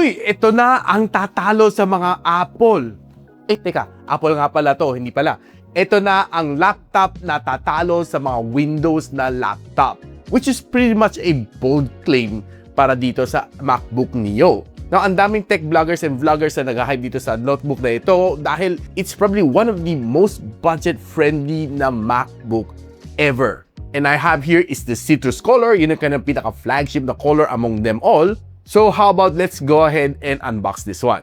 Uy, ito na ang tatalo sa mga Apple. Teka, Apple nga pala to, hindi pala. Ito na ang laptop na tatalo sa mga Windows na laptop. Which is pretty much a bold claim para dito sa MacBook Neo. Now, ang daming tech bloggers and vloggers na nag-hype dito sa notebook na ito dahil it's probably one of the most budget-friendly na MacBook ever. And I have here is the citrus color. Yun ang kanyang pinaka-flagship na color among them all. So how about let's go ahead and unbox this one.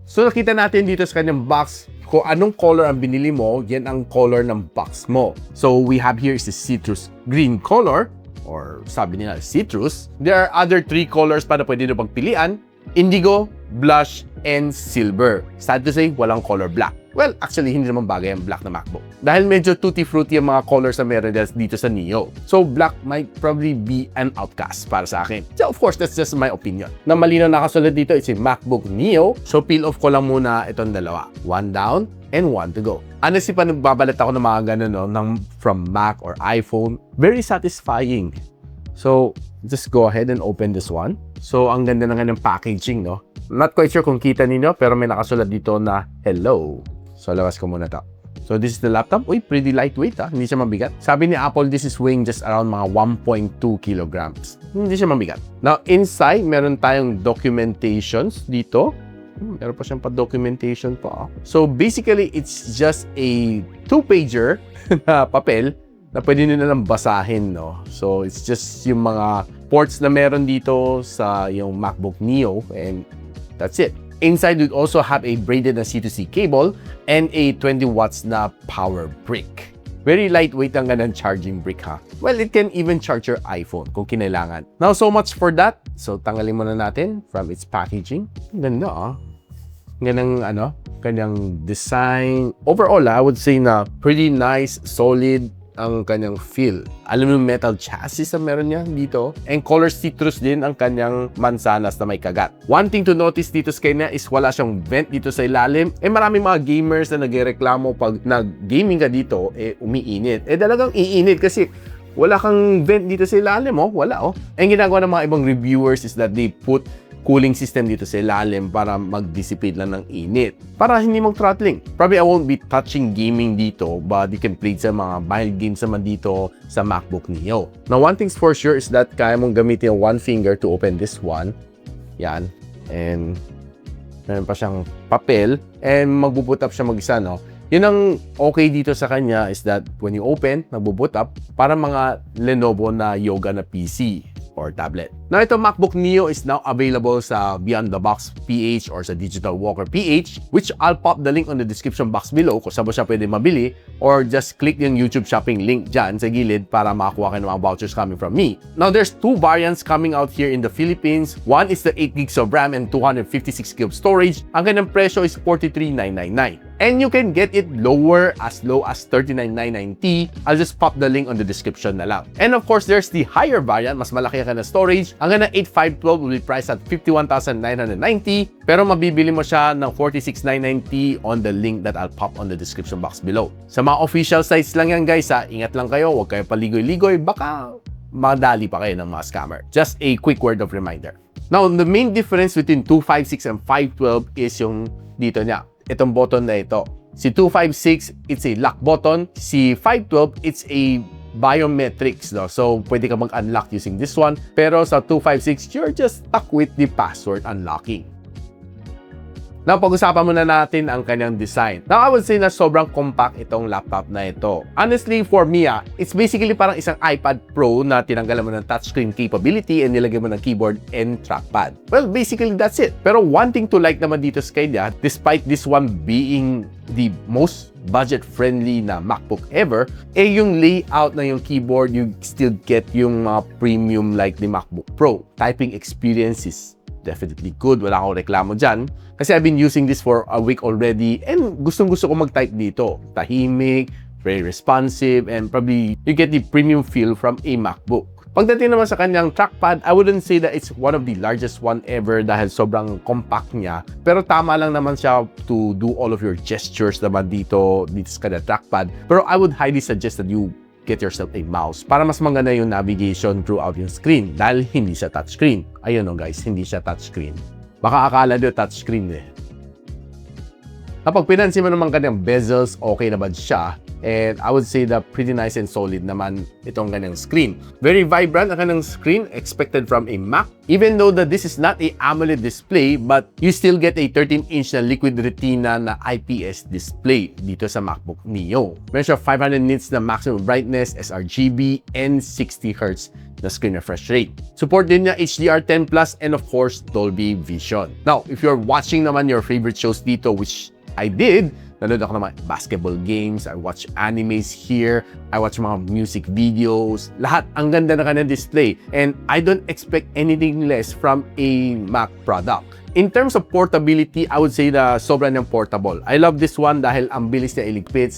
So nakita natin dito sa kanyang box kung anong color ang binili mo, yan ang color ng box mo. So we have here is the citrus green color or sabi nila citrus. There are other 3 colors pa na pwede nyo pagpilian. Indigo, blush, and silver. Sad to say, walang color black. Well, actually, hindi naman bagay ang black na MacBook. Dahil medyo tutti-frutti ang mga colors na meron dito sa Neo. So, black might probably be an outcast para sa akin. So, of course, that's just my opinion. Na malinaw nakasulat dito, it's a MacBook Neo. So, peel off ko lang muna itong dalawa. 1 down and 1 to go. Honestly, pa nagbabalat ako ng mga ganun, no, from Mac or iPhone. Very satisfying. So, just go ahead and open this one. So, ang ganda ng kanyang packaging, no? Not quite sure kung kita ninyo, pero may nakasulat dito na hello. So, labas ko muna to. So, this is the laptop. Uy, pretty lightweight, ha? Hindi siya mabigat. Sabi ni Apple, this is weighing just around mga 1.2 kilograms. Hindi siya mabigat. Now, inside, meron tayong documentations dito. Meron pa siyang pa-documentation pa. So, basically, it's just a 2-pager na papel na pwede nyo na lang basahin, no? So, it's just yung mga ports na meron dito sa yung MacBook Neo, and that's it. Inside, we also have a braided na C2C cable and a 20 watts na power brick. Very lightweight ang ganang charging brick, ha? Well, it can even charge your iPhone kung kinailangan. Now, so much for that. So, tanggalin muna natin from its packaging. Ganda, ah. Ganang, kanyang design. Overall, I would say na pretty nice, solid, ang kanyang feel. Aluminum metal chassis ang meron niya dito. And color citrus din ang kanyang mansanas na may kagat. One thing to notice dito sa kanya is wala siyang vent dito sa ilalim. Maraming mga gamers na nagreklamo pag nag-gaming ka dito, umiinit. Talagang iinit kasi wala kang vent dito sa ilalim, oh. Wala, oh. Ang ginagawa ng mga ibang reviewers is that they put cooling system dito sa ilalim para mag-dissipate lang ng init. Para hindi mag-throttling. Probably I won't be touching gaming dito, but you can play sa mga mild games naman dito sa MacBook Neo. Now, one thing's for sure is that kaya mong gamitin yung 1 finger to open this one. Yan. And meron pa siyang papel. And magbo-boot up siya mag-isa, no? Yun ang okay dito sa kanya is that when you open, magbo-boot up para mga Lenovo na Yoga na PC or tablet. Now, ito MacBook Neo is now available sa Beyond the Box PH or sa Digital Walker PH, which I'll pop the link on the description box below kung saan mo siya pwede mabili, or just click yung YouTube shopping link dyan sa gilid para makakuha kayo ng mga vouchers coming from me. Now, there's 2 variants coming out here in the Philippines. One is the 8 gigs of RAM and 256 GB of storage. Ang kanyang presyo is 43,999. And you can get it lower as low as 39,990. I'll just pop the link on the description na lang. And of course, there's the higher variant, mas malaki ka na storage. Ang ganda 8512 will be priced at 51,990. Pero mabibili mo siya ng 46,990 on the link that I'll pop on the description box below. Sa mga official sites lang yan, guys, ha. Ingat lang kayo, huwag kayo paligoy-ligoy, baka madali pa kayo ng mga scammer. Just a quick word of reminder. Now, the main difference between 256 and 512 is yung dito niya. Itong button na ito. Si 256, it's a lock button. Si 512, it's a biometrics, no? So, pwede ka mag-unlock using this one. Pero sa 256, you're just stuck with the password unlocking. Now, pag-usapan muna natin ang kanyang design. Now, I would say na sobrang compact itong laptop na ito. Honestly, for me, it's basically parang isang iPad Pro na tinanggalan mo ng touchscreen capability and nilagay mo ng keyboard and trackpad. Well, basically, that's it. Pero one thing to like naman dito sa kanya, despite this one being the most budget-friendly na MacBook ever, yung layout na yung keyboard, you still get yung premium like the MacBook Pro. Typing experience is definitely good. Wala akong reklamo dyan. Kasi I've been using this for a week already and gustong-gusto ko mag-type dito. Tahimik, very responsive, and probably you get the premium feel from a MacBook. Pagdating naman sa kanyang trackpad, I wouldn't say that it's one of the largest one ever dahil sobrang compact niya. Pero tama lang naman siya to do all of your gestures naman dito sa kanyang trackpad. Pero I would highly suggest that you get yourself a mouse para mas maganda yung navigation throughout yung screen dahil hindi siya touchscreen. Ayun guys, hindi siya touchscreen. Baka akala nyo touchscreen eh. Kapag pinansin mo naman kanyang bezels, okay naman siya. And I would say that pretty nice and solid naman itong kanyang screen. Very vibrant ang kanyang screen expected from a Mac. Even though that this is not a AMOLED display, but you still get a 13-inch na liquid retina na IPS display dito sa MacBook Neo. Meron siya 500 nits na maximum brightness, sRGB, and 60Hz na screen refresh rate. Support din niya HDR10+, and of course, Dolby Vision. Now, if you're watching naman your favorite shows dito, which I did, nanood ako ng mga basketball games, I watch animes here, I watch mga music videos, lahat. Ang ganda na kanyang display. And I don't expect anything less from a Mac product. In terms of portability, I would say na sobrang niyang portable. I love this one dahil ang bilis niya iligpit.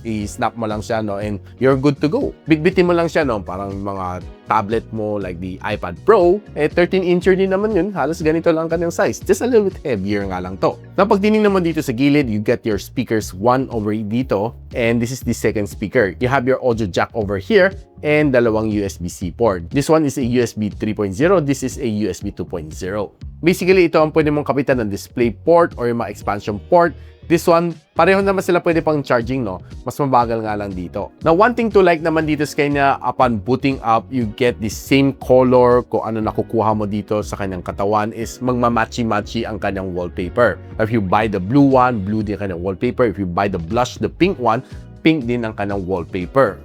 I-snap mo lang siya, no, and you're good to go. Bitbitin mo lang siya, no, parang mga tablet mo like the iPad Pro, 13-incher din naman yun. Halos ganito lang kanyang size. Just a little bit heavier nga lang to. Na pag tinignan mo dito sa gilid, you get your speakers one over dito, and this is the second speaker. You have your audio jack over here, and dalawang USB-C port. This one is a USB 3.0, this is a USB 2.0. Basically, ito ang pwede mong kapitan ng display port or yung mga expansion port. This one, pareho naman sila pwede pang charging, no? Mas mabagal nga lang dito. Now, one thing to like naman dito sa kanya, upon booting up, you get the same color kung ano nakukuha mo dito sa kanyang katawan is magmamatchy-matchy ang kanyang wallpaper. If you buy the blue one, blue din ang kanyang wallpaper. If you buy the blush, the pink one, pink din ang kanyang wallpaper.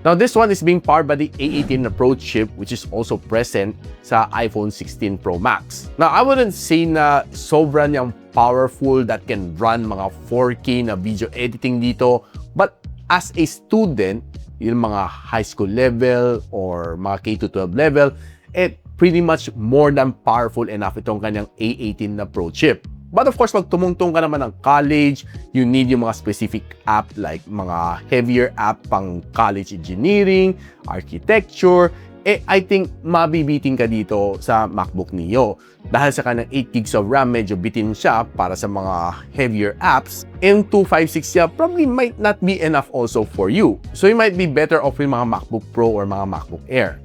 Now, this one is being powered by the A18 Pro chip, which is also present sa iPhone 16 Pro Max. Now, I wouldn't say na sobra niyang powerful that can run mga 4K na video editing dito. But as a student, yung mga high school level or mga K-12 level, pretty much more than powerful enough itong kanyang A18 na Pro chip. But of course, pag tumungtong ka naman ng college, you need yung mga specific app like mga heavier app pang college engineering, architecture. I think mabibitin ka dito sa MacBook Neo. Dahil sa kanyang 8 gigs of RAM, medyo bitin siya para sa mga heavier apps. And 256 siya probably might not be enough also for you. So you might be better off with mga MacBook Pro or mga MacBook Air.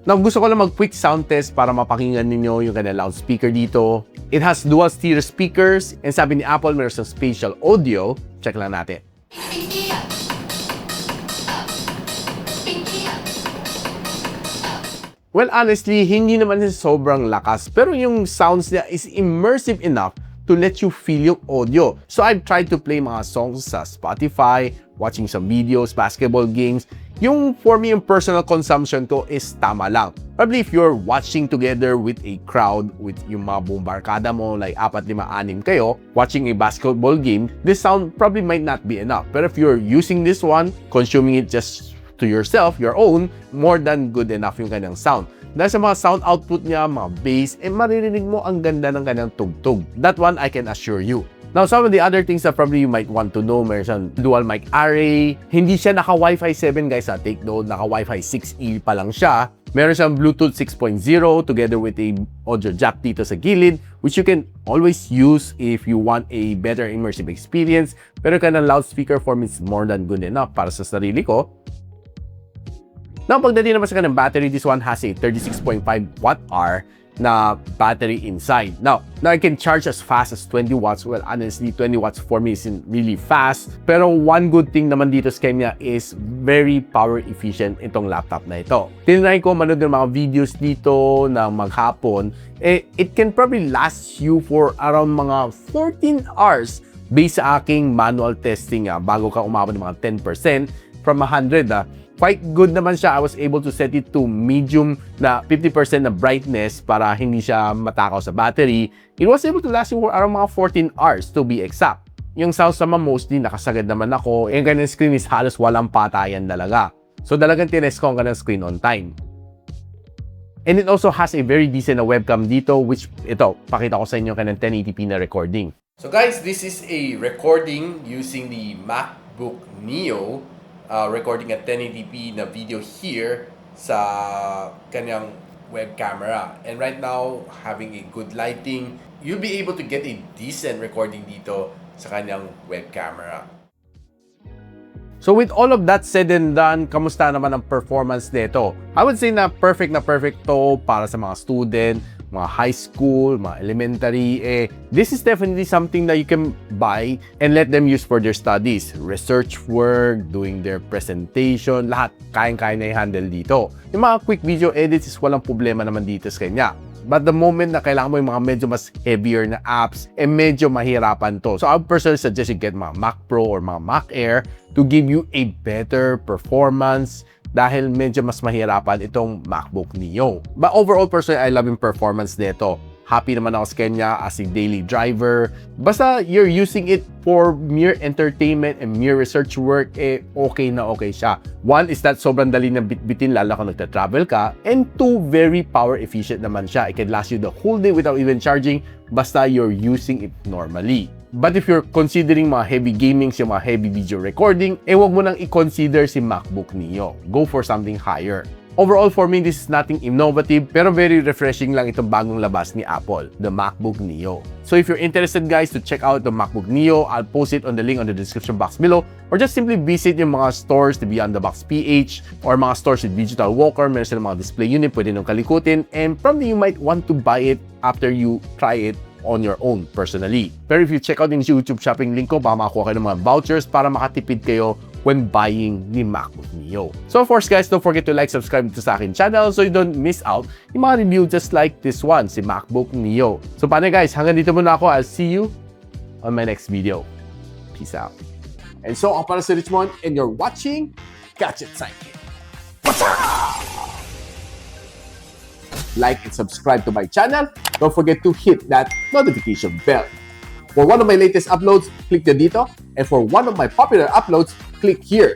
Now, gusto ko lang mag-quick sound test para mapakinggan ninyo yung kanyang loudspeaker dito. It has dual stereo speakers, and sabi ni Apple, meron sa spatial audio. Check lang natin. Well, honestly, hindi naman siya sobrang lakas, pero yung sounds niya is immersive enough to let you feel yung audio. So, I've tried to play mga songs sa Spotify, watching some videos, basketball games. Yung for me, yung personal consumption ko is tama lang. Probably if you're watching together with a crowd, with yung mga buong barkada mo, like 4, 5, 6 kayo, watching a basketball game, this sound probably might not be enough. But if you're using this one, consuming it just to yourself, your own, more than good enough yung kanyang sound. Dahil sa mga sound output niya, mga bass, maririnig mo ang ganda ng kanyang tugtog. That one, I can assure you. Now, some of the other things that probably you might want to know, meron siyang dual mic array. Hindi siya naka Wi-Fi 7, guys, take note, naka Wi-Fi 6E pa lang siya. Meron siyang Bluetooth 6.0 together with a audio jack dito sa gilid, which you can always use if you want a better immersive experience. Pero kanyang loudspeaker form is more than good enough para sa sarili ko. Now, pagdating naman sa kanyang battery, this one has a 36.5 watt-hour na battery inside. Now I can charge as fast as 20 watts. Well, honestly, 20 watts for me isn't really fast. Pero one good thing naman dito sa kanya is very power efficient itong laptop na ito. Tinry ko manood ng mga videos dito na maghapon. It can probably last you for around mga 14 hours based sa aking manual testing bago ka umabot ng mga 10% from 100. Quite good naman siya. I was able to set it to medium na 50% na brightness para hindi siya matakaw sa battery. It was able to last you for around mga 14 hours to be exact. Yung sounds naman mostly nakasagad naman ako. Yung kanyang screen is halos walang patayan talaga. So talagang tinest ko ang kanyang screen on time. And it also has a very decent na webcam dito, which ito, pakita ko sa inyo kanyang 1080p na recording. So guys, this is a recording using the MacBook Neo. Recording at 1080p na video here sa kanyang web camera. And right now, having a good lighting, you'll be able to get a decent recording dito sa kanyang web camera. So with all of that said and done, kamusta naman ang performance nito? I would say na perfect to para sa mga student, mga high school, mga elementary. This is definitely something that you can buy and let them use for their studies. Research work, doing their presentation, lahat kayang-kaya na i-handle dito. Yung mga quick video edits is walang problema naman dito sa kanya. But the moment na kailangan mo yung mga medyo mas heavier na apps, medyo mahirapan to. So I would personally suggest you get mga Mac Pro or mga Mac Air to give you a better performance dahil medyo mas mahirapan itong MacBook Neo. But overall, personally, I love yung performance nito. Happy naman ako sa kanya as a daily driver. Basta you're using it for mere entertainment and mere research work, okay na okay siya. One is that sobrang dali na bitbitin lalo kung nagta-travel ka. And two, very power efficient naman siya. It can last you the whole day without even charging basta you're using it normally. But if you're considering mga heavy gaming, yung mga heavy video recording, wag mo nang i-consider si MacBook Neo. Go for something higher. Overall, for me, this is nothing innovative, pero very refreshing lang itong bagong labas ni Apple, the MacBook Neo. So if you're interested guys to check out the MacBook Neo, I'll post it on the link on the description box below, or just simply visit yung mga stores to Beyond the Box PH, or mga stores with Digital Walker, meron silang mga display unit, pwede nung kalikutin, and probably you might want to buy it after you try it on your own personally. Pero if you check out yung YouTube shopping link ko, baka makakuha kayo ng mga vouchers para makatipid kayo when buying ni MacBook Neo. So of course guys, don't forget to like, subscribe to sa akin channel so you don't miss out yung mga review just like this one, si MacBook Neo. So paano guys, hanggang dito muna ako. I'll see you on my next video. Peace out. And so, ako para si Richmond and you're watching Gadget Sidekick. What's up? Like and subscribe to my channel. Don't forget to hit that notification bell. For one of my latest uploads, click the dito. And for one of my popular uploads, click here.